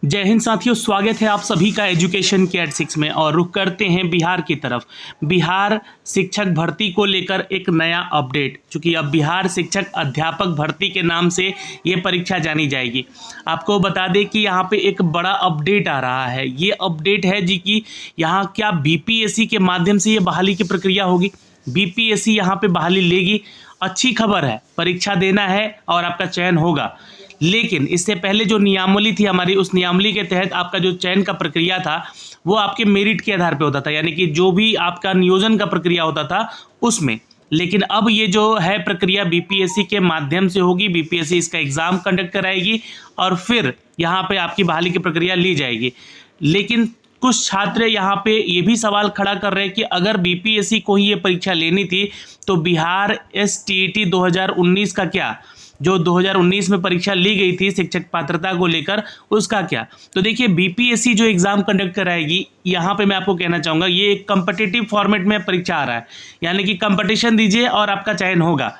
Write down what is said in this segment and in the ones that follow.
जय हिंद साथियों, स्वागत है आप सभी का एजुकेशन के एट 6 में। और रुख करते हैं बिहार की तरफ। बिहार शिक्षक भर्ती को लेकर एक नया अपडेट, चूँकि अब बिहार शिक्षक अध्यापक भर्ती के नाम से ये परीक्षा जानी जाएगी। आपको बता दें कि यहाँ पे एक बड़ा अपडेट आ रहा है। ये अपडेट है जी कि यहाँ क्या बीपीएससी के माध्यम से ये बहाली की प्रक्रिया होगी। बीपीएससी यहाँ पे बहाली लेगी, अच्छी खबर है। परीक्षा देना है और आपका चयन होगा। लेकिन इससे पहले जो नियमावली थी हमारी, उस नियमावली के तहत आपका जो चयन का प्रक्रिया था वो आपके मेरिट के आधार पे होता था, यानी कि जो भी आपका नियोजन का प्रक्रिया होता था उसमें। लेकिन अब ये जो है प्रक्रिया बीपीएससी के माध्यम से होगी। बीपीएससी इसका एग्ज़ाम कंडक्ट कराएगी और फिर यहाँ पे आपकी बहाली की प्रक्रिया ली जाएगी। लेकिन कुछ छात्र यहाँ पे ये भी सवाल खड़ा कर रहे हैं कि अगर बीपीएससी को ही ये परीक्षा लेनी थी तो बिहार एसटीईटी 2019 का क्या, जो 2019 में परीक्षा ली गई थी शिक्षक पात्रता को लेकर, उसका क्या। तो देखिए, बीपीएससी जो एग्ज़ाम कंडक्ट कराएगी, यहाँ पे मैं आपको कहना चाहूँगा ये एक कम्पिटिटिव फॉर्मेट में परीक्षा आ रहा है, यानी कि कंपटीशन दीजिए और आपका चयन होगा।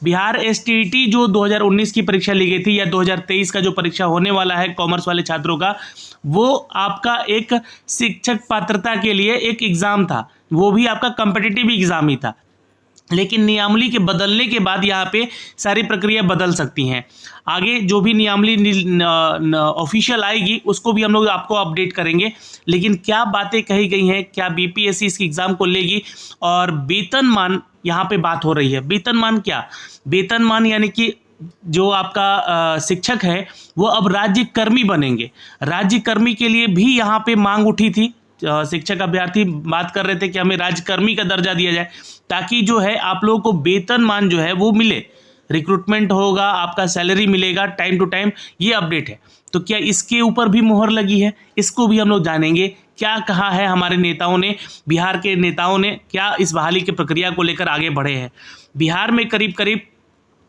बिहार एसटीईटी जो 2019 की परीक्षा ली गई थी या 2023 का जो परीक्षा होने वाला है कॉमर्स वाले छात्रों का, वो आपका एक शिक्षक पात्रता के लिए एक एग्ज़ाम था, वो भी आपका कम्पिटिटिव एग्ज़ाम ही था। लेकिन नियमावली के बदलने के बाद यहाँ पे सारी प्रक्रिया बदल सकती हैं। आगे जो भी नियमावली ऑफिशियल आएगी उसको भी हम लोग आपको अपडेट करेंगे। लेकिन क्या बातें कही गई हैं, क्या बीपीएससी इसकी एग्ज़ाम को लेगी। और वेतनमान यहाँ पे बात हो रही है। वेतनमान क्या, वेतनमान यानी कि जो आपका शिक्षक है वो अब राज्य कर्मी बनेंगे। राज्य कर्मी के लिए भी यहाँ पे मांग उठी थी। शिक्षक अभ्यर्थी बात कर रहे थे कि हमें राज्यकर्मी का दर्जा दिया जाए, ताकि जो है आप लोगों को वेतनमान जो है वो मिले, रिक्रूटमेंट होगा, आपका सैलरी मिलेगा टाइम टू टाइम। ये अपडेट है। तो क्या इसके ऊपर भी मोहर लगी है, इसको भी हम लोग जानेंगे। क्या कहा है हमारे नेताओं ने, बिहार के नेताओं ने क्या इस बहाली की प्रक्रिया को लेकर आगे बढ़े हैं। बिहार में करीब करीब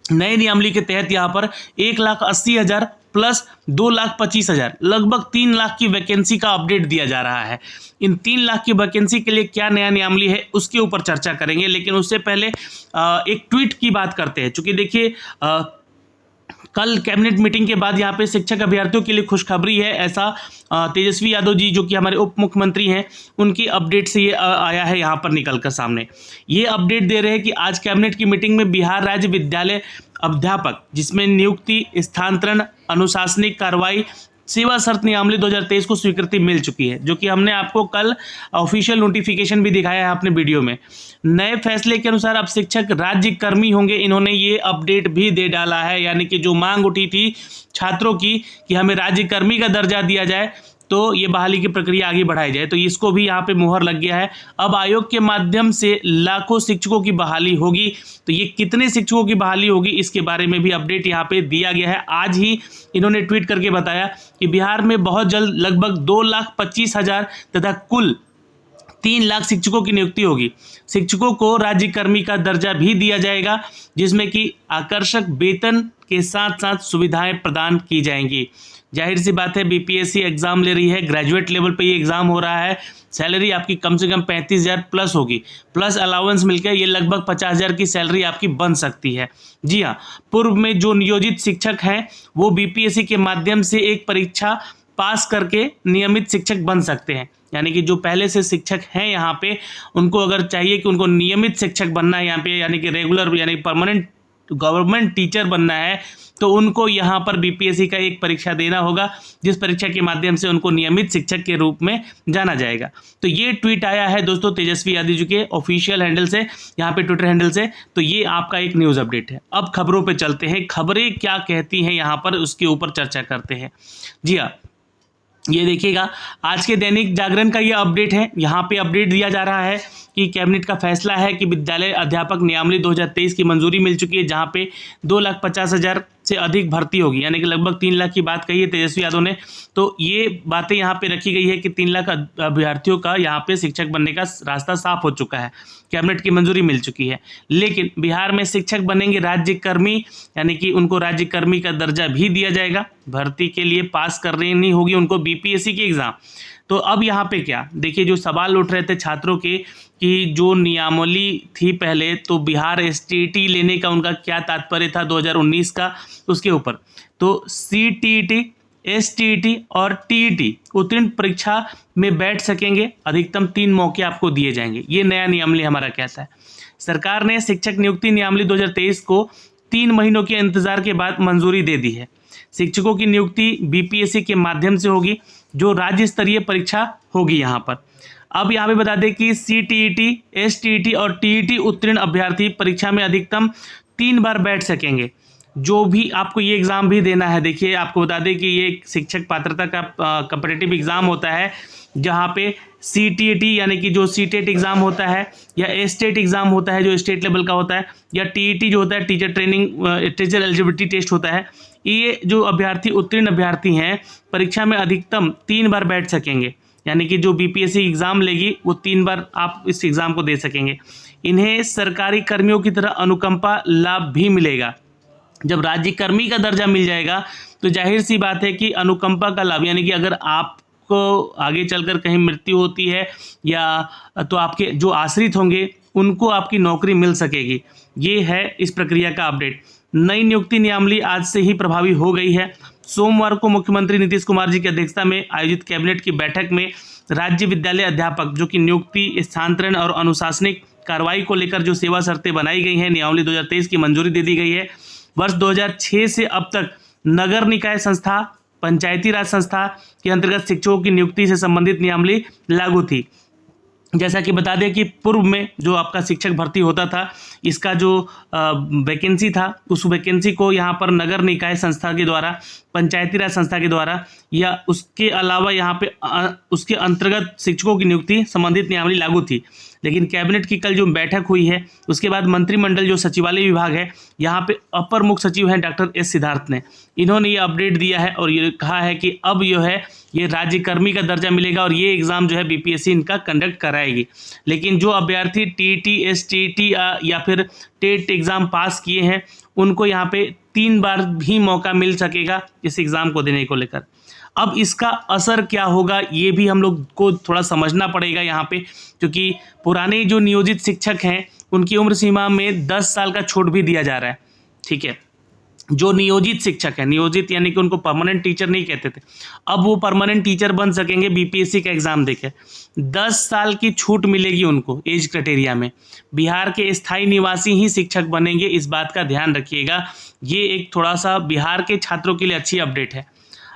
नए नियमावली के तहत यहाँ पर 1,80,000 प्लस 2,25,000, लगभग 3 लाख की वैकेंसी का अपडेट दिया जा रहा है। इन 3 लाख की वैकेंसी के लिए क्या नया नियमावली है उसके ऊपर चर्चा करेंगे। लेकिन उससे पहले एक ट्वीट की बात करते हैं, चूँकि देखिए कल कैबिनेट मीटिंग के बाद यहाँ पे शिक्षक अभ्यर्थियों के लिए खुशखबरी है। ऐसा तेजस्वी यादव जी जो कि हमारे उप मुख्यमंत्री हैं, उनकी अपडेट से ये आया है यहाँ पर निकल कर सामने। ये अपडेट दे रहे हैं कि आज कैबिनेट की मीटिंग में बिहार राज्य विद्यालय अध्यापक, जिसमें नियुक्ति, स्थानांतरण, अनुशासनिक कार्रवाई, सेवा शर्त नियमावली 2023 को स्वीकृति मिल चुकी है, जो कि हमने आपको कल ऑफिशियल नोटिफिकेशन भी दिखाया है अपने वीडियो में। नए फैसले के अनुसार अब शिक्षक राज्य कर्मी होंगे। इन्होंने ये अपडेट भी दे डाला है, यानी कि जो मांग उठी थी छात्रों की कि हमें राज्य कर्मी का दर्जा दिया जाए, तो ये बहाली की प्रक्रिया आगे बढ़ाई जाए, तो इसको भी यहाँ पे मुहर लग गया है। अब आयोग के माध्यम से लाखों शिक्षकों की बहाली होगी। तो ये कितने शिक्षकों की बहाली होगी इसके बारे में भी अपडेट यहाँ पे दिया गया है। आज ही इन्होंने ट्वीट करके बताया कि बिहार में बहुत जल्द लगभग 2,25,000 तथा कुल 3 लाख शिक्षकों की नियुक्ति होगी। शिक्षकों को राज्यकर्मी का दर्जा भी दिया जाएगा, जिसमें कि आकर्षक वेतन के साथ साथ सुविधाएं प्रदान की जाएंगी। जाहिर सी बात है, बीपीएससी एग्ज़ाम ले रही है, ग्रेजुएट लेवल पे ये एग्ज़ाम हो रहा है। सैलरी आपकी कम से कम 35,000 प्लस होगी, प्लस अलाउंस मिलकर ये लगभग 50,000 की सैलरी आपकी बन सकती है। जी हाँ, पूर्व में जो नियोजित शिक्षक हैं वो बीपीएससी के माध्यम से एक परीक्षा पास करके नियमित शिक्षक बन सकते हैं। यानी कि जो पहले से शिक्षक हैं यहाँ पे, उनको अगर चाहिए कि उनको नियमित शिक्षक बनना है यहाँ पे, यानी कि रेगुलर यानी परमानेंट गवर्नमेंट टीचर बनना है, तो उनको यहाँ पर बीपीएससी का एक परीक्षा देना होगा, जिस परीक्षा के माध्यम से उनको नियमित शिक्षक के रूप में जाना जाएगा। तो ये ट्वीट आया है दोस्तों तेजस्वी यादव जी के ऑफिशियल हैंडल से, यहाँ पे ट्विटर हैंडल से। तो ये आपका एक न्यूज़ अपडेट है। अब खबरों पे चलते हैं, खबरें क्या कहती हैं यहाँ पर उसके ऊपर चर्चा करते हैं। जी हाँ, ये देखिएगा आज के दैनिक जागरण का ये अपडेट है। यहाँ पे अपडेट दिया जा रहा है कि कैबिनेट का फैसला है कि विद्यालय अध्यापक नियमावली 2023 की मंजूरी मिल चुकी है, जहाँ पे 2,50,000 से अधिक भर्ती होगी, यानी कि लगभग 3 लाख की बात कही है तेजस्वी यादव ने। तो ये बातें यहाँ पे रखी गई है कि 3 लाख अभ्यर्थियों का यहाँ पे शिक्षक बनने का रास्ता साफ हो चुका है, कैबिनेट की मंजूरी मिल चुकी है। लेकिन बिहार में शिक्षक बनेंगे राज्यकर्मी, यानी कि उनको राज्यकर्मी का दर्जा भी दिया जाएगा। भर्ती के लिए पास करनी होगी उनको बीपीएससी की एग्ज़ाम। तो अब यहाँ पे क्या देखिए, जो सवाल उठ रहे थे छात्रों के कि जो नियमावली थी पहले, तो बिहार एसटीईटी लेने का उनका क्या तात्पर्य था 2019 का, उसके ऊपर। तो सीटीईटी STET और TET उत्तीर्ण परीक्षा में बैठ सकेंगे। अधिकतम 3 मौके आपको दिए जाएंगे। ये नया नियमावली हमारा कहता है। सरकार ने शिक्षक नियुक्ति नियमावली 2023 को 3 महीनों के इंतजार के बाद मंजूरी दे दी है। शिक्षकों की नियुक्ति BPSC के माध्यम से होगी, जो राज्य स्तरीय परीक्षा होगी यहाँ पर। अब यहाँ पे बता दें कि CTET, STET और TET उत्तीर्ण अभ्यर्थी परीक्षा में अधिकतम 3 बार बैठ सकेंगे। जो भी आपको ये एग्ज़ाम भी देना है, देखिए आपको बता दें कि ये शिक्षक पात्रता का कॉम्पिटिटिव एग्ज़ाम होता है, जहाँ पे CTET यानी कि जो CTET एग्ज़ाम होता है, या STET एग्ज़ाम होता है जो स्टेट लेवल का होता है, या TET जो होता है टीचर एलिजिबिलिटी टेस्ट होता है। ये जो अभ्यर्थी उत्तीर्ण अभ्यर्थी हैं परीक्षा में अधिकतम 3 बार बैठ सकेंगे, यानी कि जो BPSC एग्ज़ाम लेगी वो 3 बार आप इस एग्ज़ाम को दे सकेंगे। इन्हें सरकारी कर्मियों की तरह अनुकंपा लाभ भी मिलेगा। जब राज्य कर्मी का दर्जा मिल जाएगा तो जाहिर सी बात है कि अनुकंपा का लाभ, यानी कि अगर आपको आगे चलकर कहीं मृत्यु होती है या तो आपके जो आश्रित होंगे उनको आपकी नौकरी मिल सकेगी। ये है इस प्रक्रिया का अपडेट। नई नियुक्ति नियमावली आज से ही प्रभावी हो गई है। सोमवार को मुख्यमंत्री नीतीश कुमार जी की अध्यक्षता में आयोजित कैबिनेट की बैठक में राज्य विद्यालय अध्यापक जो कि नियुक्ति, स्थानांतरण और अनुशासनिक कार्रवाई को लेकर जो सेवा शर्तें बनाई गई हैं, नियमावली 2023 की मंजूरी दे दी गई है। वर्ष 2006 से अब तक नगर निकाय संस्था, पंचायती राज संस्था के अंतर्गत शिक्षकों की नियुक्ति से संबंधित नियमावली लागू थी। जैसा कि बता दें कि पूर्व में जो आपका शिक्षक भर्ती होता था, इसका जो वैकेंसी था, उस वैकेंसी को यहाँ पर नगर निकाय संस्था के द्वारा, पंचायती राज संस्था के द्वारा, या उसके अलावा यहाँ पे उसके अंतर्गत शिक्षकों की नियुक्ति संबंधित नियमावली लागू थी। लेकिन कैबिनेट की कल जो बैठक हुई है उसके बाद मंत्रिमंडल जो सचिवालय विभाग है, यहाँ पे अपर मुख्य सचिव हैं डॉक्टर S सिद्धार्थ ने, इन्होंने ये अपडेट दिया है और ये कहा है कि अब जो है ये राज्य कर्मी का दर्जा मिलेगा और ये एग्ज़ाम जो है BPSC इनका कंडक्ट कराएगी। लेकिन जो अभ्यर्थी TET, STET या फिर टेट एग्ज़ाम पास किए हैं उनको यहाँ पे 3 बार भी मौका मिल सकेगा इस एग्ज़ाम को देने को लेकर। अब इसका असर क्या होगा ये भी हम लोग को थोड़ा समझना पड़ेगा यहाँ पे, क्योंकि पुराने जो नियोजित शिक्षक हैं उनकी उम्र सीमा में 10 साल का छूट भी दिया जा रहा है। ठीक है, जो नियोजित शिक्षक है, नियोजित यानी कि उनको परमानेंट टीचर नहीं कहते थे, अब वो परमानेंट टीचर बन सकेंगे BPSC का एग्ज़ाम देके। 10 साल की छूट मिलेगी उनको एज क्राइटेरिया में। बिहार के स्थायी निवासी ही शिक्षक बनेंगे, इस बात का ध्यान रखिएगा। ये एक थोड़ा सा बिहार के छात्रों के लिए अच्छी अपडेट है।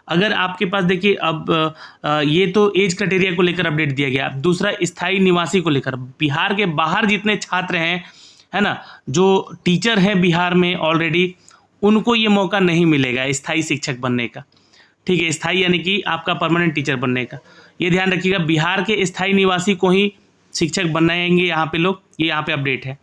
अगर आपके पास देखिए अब ये तो एज क्राइटेरिया को लेकर अपडेट दिया गया। दूसरा स्थायी निवासी को लेकर, बिहार के बाहर जितने छात्र हैं, है ना, जो टीचर हैं बिहार में ऑलरेडी, उनको ये मौका नहीं मिलेगा स्थायी शिक्षक बनने का। ठीक है, स्थायी यानी कि आपका परमानेंट टीचर बनने का। ये ध्यान रखिएगा, बिहार के स्थायी निवासी को ही शिक्षक बनाएंगे यहाँ पे लोग, ये यहाँ पे अपडेट है।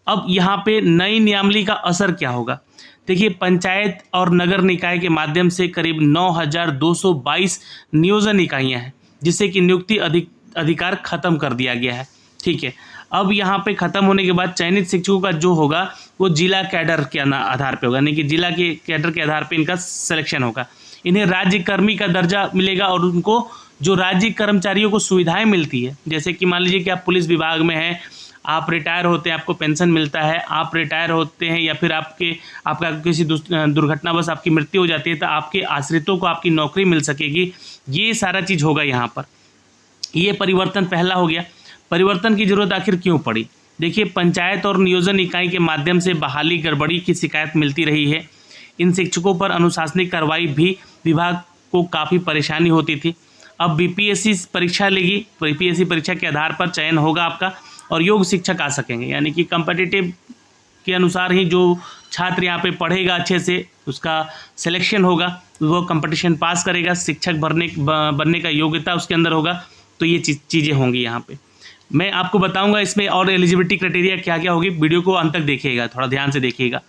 अब यहाँ पे नई नियमावली का असर क्या होगा, देखिए पंचायत और नगर निकाय के माध्यम से करीब 9,222 नियोजन इकाइयाँ हैं, जिससे कि नियुक्ति अधिकार खत्म कर दिया गया है। ठीक है, अब यहाँ पे खत्म होने के बाद चयनित शिक्षकों का जो होगा वो जिला कैडर के आधार पे होगा, यानी कि जिला के कैडर के आधार पे इनका सिलेक्शन होगा। इन्हें राज्य कर्मी का दर्जा मिलेगा और उनको जो राज्य कर्मचारियों को सुविधाएं मिलती है, जैसे कि मान लीजिए कि आप पुलिस विभाग में हैं, आप रिटायर होते हैं, आपको पेंशन मिलता है, आप रिटायर होते हैं या फिर आपका किसी दुर्घटनावश आपकी मृत्यु हो जाती है तो आपके आश्रितों को आपकी नौकरी मिल सकेगी। ये सारा चीज़ होगा यहाँ पर। ये परिवर्तन पहला हो गया। परिवर्तन की जरूरत आखिर क्यों पड़ी, देखिए पंचायत और नियोजन इकाई के माध्यम से बहाली गड़बड़ी की शिकायत मिलती रही है। इन शिक्षकों पर अनुशासनिक कार्रवाई भी विभाग को काफ़ी परेशानी होती थी। अब BPSC परीक्षा लेगी, BPSC परीक्षा के आधार पर चयन होगा आपका और योग्य शिक्षक आ सकेंगे, यानी कि कॉम्पिटिटिव के अनुसार ही जो छात्र यहाँ पे पढ़ेगा अच्छे से उसका सिलेक्शन होगा, वो कंपटीशन पास करेगा, शिक्षक बनने का योग्यता उसके अंदर होगा। तो ये चीज़ें होंगी यहाँ पे। मैं आपको बताऊंगा इसमें और एलिजिबिलिटी क्राइटेरिया क्या क्या होगी, वीडियो को अंत तक देखिएगा, थोड़ा ध्यान से देखिएगा।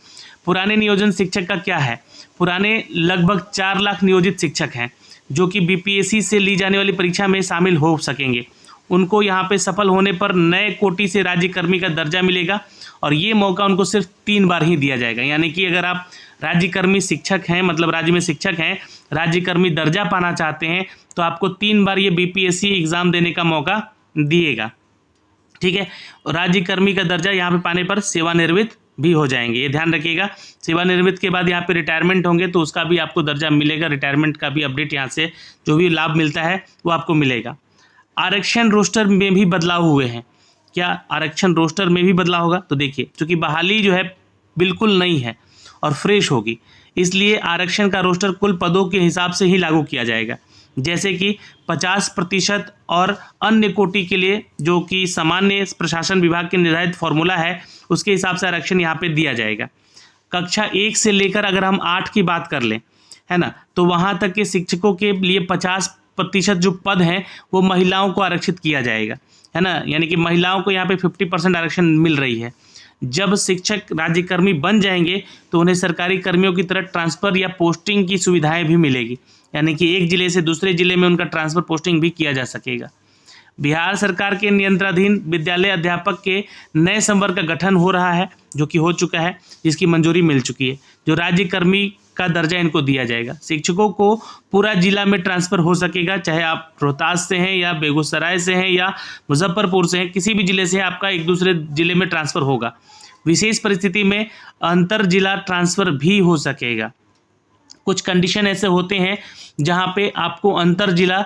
पुराने नियोजन शिक्षक का क्या है, पुराने लगभग 4 लाख नियोजित शिक्षक हैं जो कि BPSC से ली जाने वाली परीक्षा में शामिल हो सकेंगे। उनको यहाँ पे सफल होने पर नए कोटि से राज्य कर्मी का दर्जा मिलेगा और ये मौका उनको सिर्फ 3 बार ही दिया जाएगा। यानी कि अगर आप राज्य कर्मी शिक्षक हैं, मतलब राज्य में शिक्षक हैं, राज्य कर्मी दर्जा पाना चाहते हैं तो आपको 3 बार ये BPSC एग्ज़ाम देने का मौका दिएगा। ठीक है, राज्य कर्मी का दर्जा यहाँ पे पाने पर सेवानिवृत्त भी हो जाएंगे, ये ध्यान रखिएगा। सेवानिवृत्त के बाद यहाँ पे रिटायरमेंट होंगे तो उसका भी आपको दर्जा मिलेगा, रिटायरमेंट का भी अपडेट यहाँ से जो भी लाभ मिलता है वो आपको मिलेगा। आरक्षण रोस्टर में भी बदलाव हुए हैं। क्या आरक्षण रोस्टर में भी बदलाव होगा? तो देखिए, चूँकि बहाली जो है बिल्कुल नई है और फ्रेश होगी, इसलिए आरक्षण का रोस्टर कुल पदों के हिसाब से ही लागू किया जाएगा। जैसे कि 50% और अन्य कोटि के लिए जो कि सामान्य प्रशासन विभाग के निर्धारित फॉर्मूला है, उसके हिसाब से आरक्षण यहाँ पे दिया जाएगा। कक्षा 1 से लेकर अगर हम 8 की बात कर लें, है ना, तो वहाँ तक के शिक्षकों के लिए 50% जो पद हैं वो महिलाओं को आरक्षित किया जाएगा, है ना, यानी कि महिलाओं को यहाँ पे 50% आरक्षण मिल रही है। जब शिक्षक राज्यकर्मी बन जाएंगे तो उन्हें सरकारी कर्मियों की तरह ट्रांसफ़र या पोस्टिंग की सुविधाएं भी मिलेगी, यानी कि एक जिले से दूसरे जिले में उनका ट्रांसफ़र पोस्टिंग भी किया जा सकेगा। बिहार सरकार के नियंत्रणाधीन विद्यालय अध्यापक के नए संवर्ग का गठन हो रहा है, जो कि हो चुका है, जिसकी मंजूरी मिल चुकी है, जो राज्यकर्मी का दर्जा इनको दिया जाएगा। शिक्षकों को पूरा जिला में ट्रांसफ़र हो सकेगा, चाहे आप रोहतास से हैं या बेगूसराय से हैं या मुजफ्फरपुर से हैं, किसी भी जिले से आपका एक दूसरे जिले में ट्रांसफ़र होगा। विशेष परिस्थिति में अंतर जिला ट्रांसफ़र भी हो सकेगा। कुछ कंडीशन ऐसे होते हैं जहाँ पे आपको अंतर जिला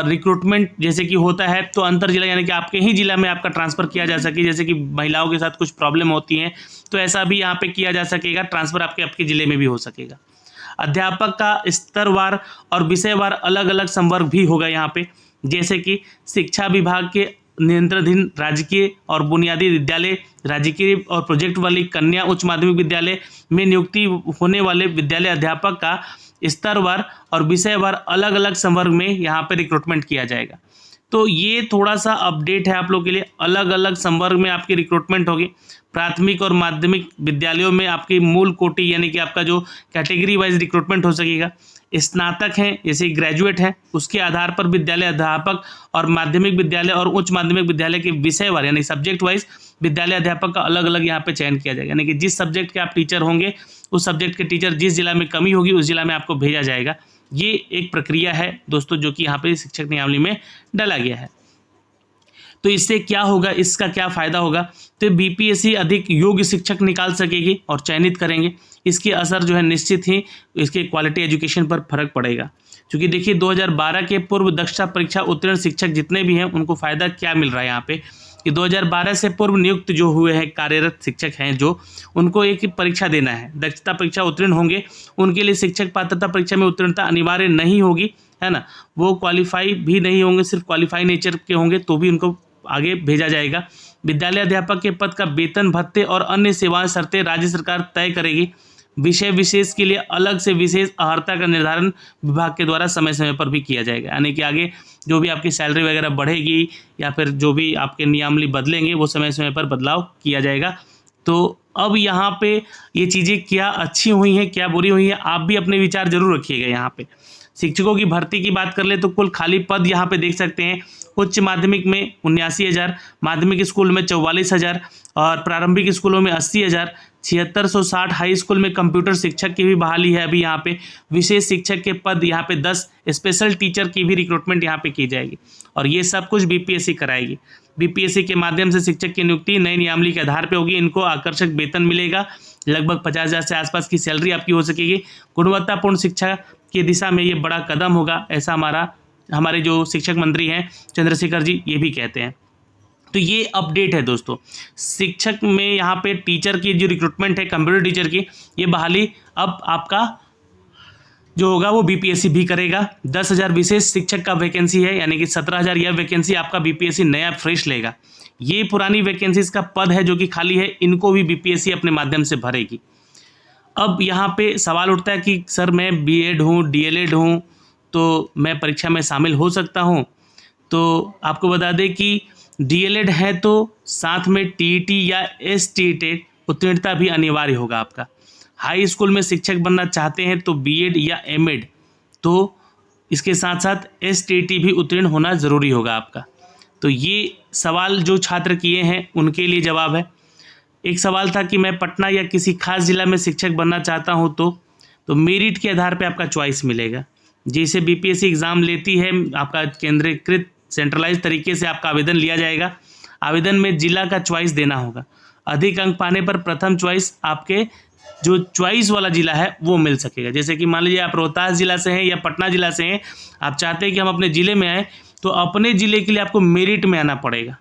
रिक्रूटमेंट जैसे कि होता है, तो अंतर जिला यानी कि आपके ही जिला में आपका ट्रांसफ़र किया जा सके, जैसे कि महिलाओं के साथ कुछ प्रॉब्लम होती हैं तो ऐसा भी यहाँ पे किया जा सकेगा, ट्रांसफ़र आपके जिले में भी हो सकेगा। अध्यापक का स्तरवार और विषयवार अलग अलग संवर्ग भी होगा यहाँ पे, जैसे कि शिक्षा विभाग के नियंत्रणाधीन राजकीय और बुनियादी विद्यालय, राजकीय और प्रोजेक्ट वाली कन्या उच्च माध्यमिक विद्यालय में नियुक्ति होने वाले विद्यालय अध्यापक का स्तरवार और विषयवार अलग अलग संवर्ग में यहाँ पर रिक्रूटमेंट किया जाएगा। तो ये थोड़ा सा अपडेट है आप लोगों के लिए, अलग अलग संवर्ग में आपकी रिक्रूटमेंट होगी। प्राथमिक और माध्यमिक विद्यालयों में आपकी मूल कोटि यानी कि आपका जो कैटेगरी वाइज रिक्रूटमेंट हो सकेगा। स्नातक हैं जैसे ग्रेजुएट हैं, उसके आधार पर विद्यालय अध्यापक और माध्यमिक विद्यालय और उच्च माध्यमिक विद्यालय के विषयवार यानी सब्जेक्ट वाइज विद्यालय अध्यापक का अलग अलग यहाँ पे चयन किया जाएगा, यानी कि जिस सब्जेक्ट के आप टीचर होंगे उस सब्जेक्ट के टीचर जिस जिला में कमी होगी उस जिला में आपको भेजा जाएगा। ये एक प्रक्रिया है दोस्तों जो कि यहाँ पे शिक्षक नियमावली में डाला गया है। तो इससे क्या होगा, इसका क्या फ़ायदा होगा, तो बीपीएससी अधिक योग्य शिक्षक निकाल सकेगी और चयनित करेंगे। इसके असर जो है निश्चित ही इसके क्वालिटी एजुकेशन पर फर्क पड़ेगा, क्योंकि देखिए 2012 के पूर्व दक्षता परीक्षा उत्तीर्ण शिक्षक जितने भी हैं उनको फ़ायदा क्या मिल रहा है यहाँ पे कि 2012 से पूर्व नियुक्त जो हुए हैं कार्यरत शिक्षक हैं जो उनको एक परीक्षा देना है, दक्षता परीक्षा उत्तीर्ण होंगे, उनके लिए शिक्षक पात्रता परीक्षा में उत्तीर्णता अनिवार्य नहीं होगी, है ना, वो क्वालिफाई भी नहीं होंगे, सिर्फ क्वालिफाई नेचर के होंगे तो भी उनको आगे भेजा जाएगा। विद्यालय अध्यापक के पद का वेतन भत्ते और अन्य सेवाएं शर्तें राज्य सरकार तय करेगी। विषय विशेष के लिए अलग से विशेष अर्हता का निर्धारण विभाग के द्वारा समय समय पर भी किया जाएगा, यानी कि आगे जो भी आपकी सैलरी वगैरह बढ़ेगी या फिर जो भी आपके नियमावली बदलेंगे वो समय समय पर बदलाव किया जाएगा। तो अब यहाँ पे ये चीज़ें क्या अच्छी हुई हैं क्या बुरी हुई हैं, आप भी अपने विचार जरूर रखिएगा। यहाँ पे शिक्षकों की भर्ती की बात कर ले तो कुल खाली पद यहाँ पे देख सकते हैं। उच्च माध्यमिक में 79,000, माध्यमिक स्कूल में 44,000 और प्रारंभिक स्कूलों में 80,000, 7660 हाई स्कूल में कंप्यूटर शिक्षक की भी बहाली है अभी यहाँ पे। विशेष शिक्षक के पद यहाँ पे 10, स्पेशल टीचर की भी रिक्रूटमेंट यहाँ पे की जाएगी और ये सब कुछ बीपीएससी कराएगी। बीपीएससी के माध्यम से शिक्षक की नियुक्ति नई नियमावली के आधार पर होगी। इनको आकर्षक वेतन मिलेगा, लगभग 50,000 से आसपास की सैलरी आपकी हो सकेगी। गुणवत्तापूर्ण शिक्षा की दिशा में ये बड़ा कदम होगा, ऐसा हमारे जो शिक्षक मंत्री हैं चंद्रशेखर जी ये भी कहते हैं। तो ये अपडेट है दोस्तों शिक्षक में। यहाँ पे टीचर की जो रिक्रूटमेंट है कंप्यूटर टीचर की, ये बहाली अब आपका जो होगा वो बीपीएससी भी करेगा। 10,000 विशेष शिक्षक का वैकेंसी है, यानी कि 17,000 यह वैकेंसी आपका बीपीएससी नया फ्रेश लेगा। ये पुरानी वैकेंसीज का पद है जो कि खाली है, इनको भी बीपीएससी अपने माध्यम से भरेगी। अब यहाँ पे सवाल उठता है कि सर मैं बीएड हूँ, डीएलएड हूँ, तो मैं परीक्षा में शामिल हो सकता हूँ? तो आपको बता दें कि डीएलएड है तो साथ में टीईटी या एसटीईटी उत्तीर्णता भी अनिवार्य होगा आपका। हाई स्कूल में शिक्षक बनना चाहते हैं तो बीएड या एमएड, तो इसके साथ साथ एसटीईटी भी उत्तीर्ण होना ज़रूरी होगा आपका। तो ये सवाल जो छात्र किए हैं उनके लिए जवाब है। एक सवाल था कि मैं पटना या किसी खास ज़िला में शिक्षक बनना चाहता हूँ तो मेरिट के आधार पे आपका चॉइस मिलेगा। जैसे बीपीएससी एग्ज़ाम लेती है, आपका केंद्रीकृत सेंट्रलाइज तरीके से आपका आवेदन लिया जाएगा। आवेदन में जिला का चॉइस देना होगा। अधिक अंक पाने पर प्रथम चॉइस आपके जो चॉइस वाला जिला है वो मिल सकेगा। जैसे कि मान लीजिए आप रोहतास जिला से हैं या पटना जिला से हैं, आप चाहते हैं कि हम अपने ज़िले में आए, तो अपने ज़िले के लिए आपको मेरिट में आना पड़ेगा,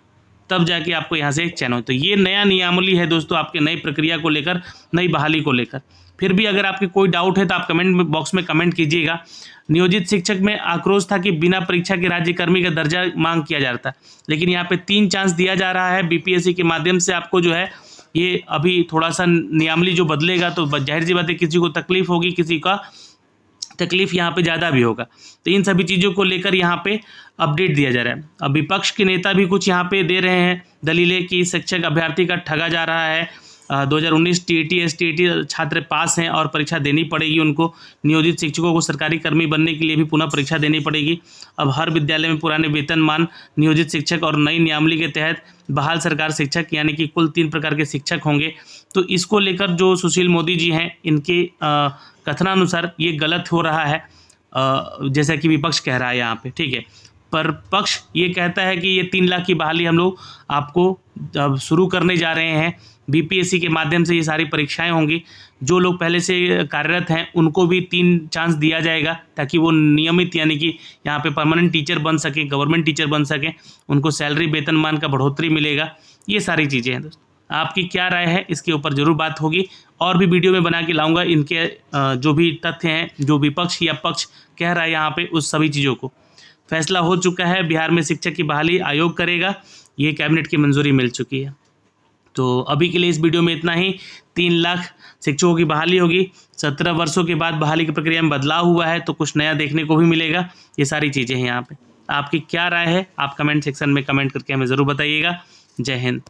तब जाके आपको यहाँ से एक चयन हो। तो ये नया नियमावली है दोस्तों आपके नई प्रक्रिया को लेकर, नई बहाली को लेकर। फिर भी अगर आपके कोई डाउट है तो आप कमेंट बॉक्स में कमेंट कीजिएगा। नियोजित शिक्षक में आक्रोश था कि बिना परीक्षा के राज्यकर्मी का दर्जा मांग किया जाता है, लेकिन यहाँ पे 3 चांस दिया जा रहा है बीपीएससी के माध्यम से आपको जो है। ये अभी थोड़ा सा नियमावली जो बदलेगा तो जाहिर सी बात है किसी को तकलीफ होगी, किसी का तकलीफ यहाँ पे ज़्यादा भी होगा। तो इन सभी चीज़ों को लेकर यहाँ पे अपडेट दिया जा रहा है। अब विपक्ष के नेता भी कुछ यहाँ पे दे रहे हैं दलीलें कि शिक्षक अभ्यर्थी का ठगा जा रहा है। 2019 टीईटी एसटीईटी छात्र पास हैं और परीक्षा देनी पड़ेगी उनको। नियोजित शिक्षकों को सरकारी कर्मी बनने के लिए भी पुनः परीक्षा देनी पड़ेगी। अब हर विद्यालय में पुराने वेतनमान नियोजित शिक्षक और नई नियमावली के तहत बहाल सरकार शिक्षक, यानी कि कुल 3 प्रकार के शिक्षक होंगे। तो इसको लेकर जो सुशील मोदी जी हैं, इनके कथनानुसार ये गलत हो रहा है, जैसा कि विपक्ष कह रहा है यहाँ पे, ठीक है। पर पक्ष ये कहता है कि ये 3 लाख की बहाली हम लोग आपको अब शुरू करने जा रहे हैं। बीपीएससी के माध्यम से ये सारी परीक्षाएं होंगी। जो लोग पहले से कार्यरत हैं उनको भी 3 चांस दिया जाएगा, ताकि वो नियमित यानी कि यहाँ पे परमानेंट टीचर बन सकें, गवर्नमेंट टीचर बन सकें, उनको सैलरी वेतनमान का बढ़ोतरी मिलेगा। ये सारी चीज़ें हैं दोस्तों। आपकी क्या राय है इसके ऊपर ज़रूर बात होगी, और भी वीडियो में बना के लाऊंगा इनके जो भी तथ्य हैं, जो विपक्ष या पक्ष कह रहा है यहाँ पे, उस सभी चीज़ों को। फैसला हो चुका है, बिहार में शिक्षक की बहाली आयोग करेगा, ये कैबिनेट की मंजूरी मिल चुकी है। तो अभी के लिए इस वीडियो में इतना ही। 3 लाख शिक्षकों की बहाली होगी। 17 वर्षों के बाद बहाली की प्रक्रिया में बदलाव हुआ है, तो कुछ नया देखने को भी मिलेगा। ये सारी चीज़ें हैं यहाँ पे। आपकी क्या राय है आप कमेंट सेक्शन में कमेंट करके हमें ज़रूर बताइएगा। जय हिंद।